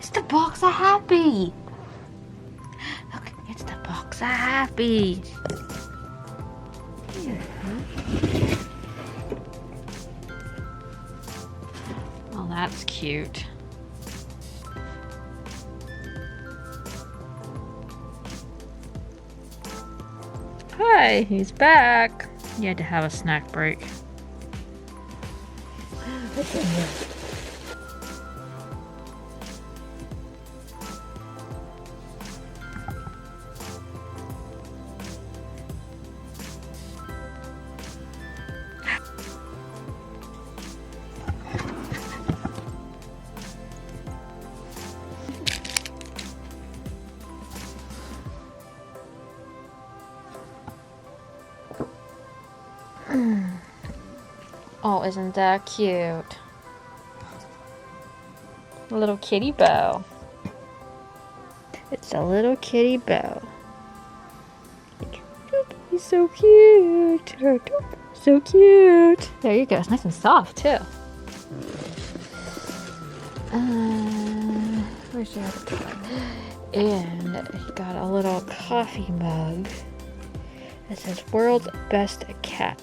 It's the box of happy. Look, it's the box of happy. Oh, that's cute. Hi, he's back. You had to have a snack break. What's in here? Oh, isn't that cute? A little kitty bow. It's a little kitty bow. He's so cute. So cute. There you go. It's nice and soft too. Where's your other toy? And he got a little coffee mug. It says "World's Best Cat."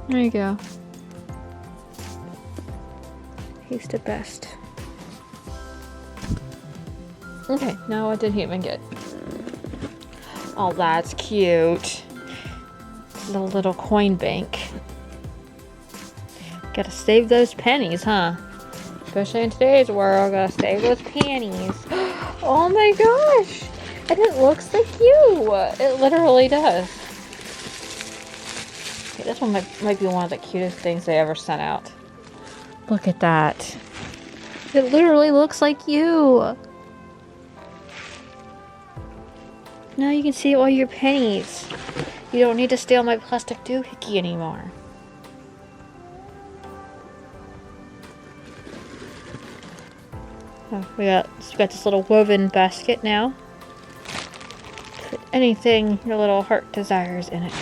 There you go. He's the best. Okay, now what did he even get? Oh, that's cute. It's a little coin bank. Gotta save those pennies, huh? Especially in today's world, gotta save those pennies. Oh my gosh! And it looks like you! It literally does. Okay, this one might be one of the cutest things they ever sent out. Look at that. It literally looks like you! Now you can see all your pennies. You don't need to steal my plastic doohickey anymore. Oh, we got this little woven basket now. Put anything your little heart desires in it.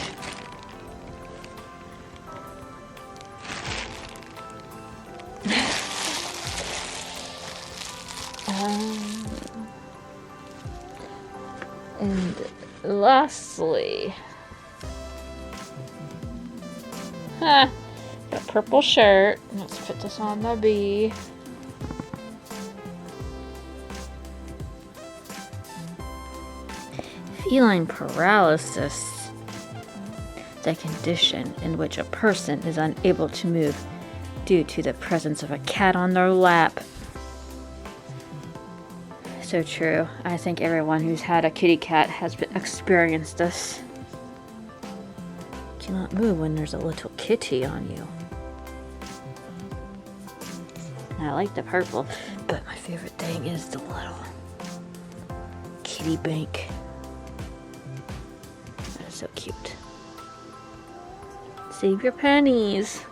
And lastly, got a purple shirt. Let's put this on the bee. Feline paralysis, the condition in which a person is unable to move due to the presence of a cat on their lap. So true. I think everyone who's had a kitty cat has experienced this. You cannot move when there's a little kitty on you. And I like the purple, but my favorite thing is the little kitty bank. That is so cute. Save your pennies.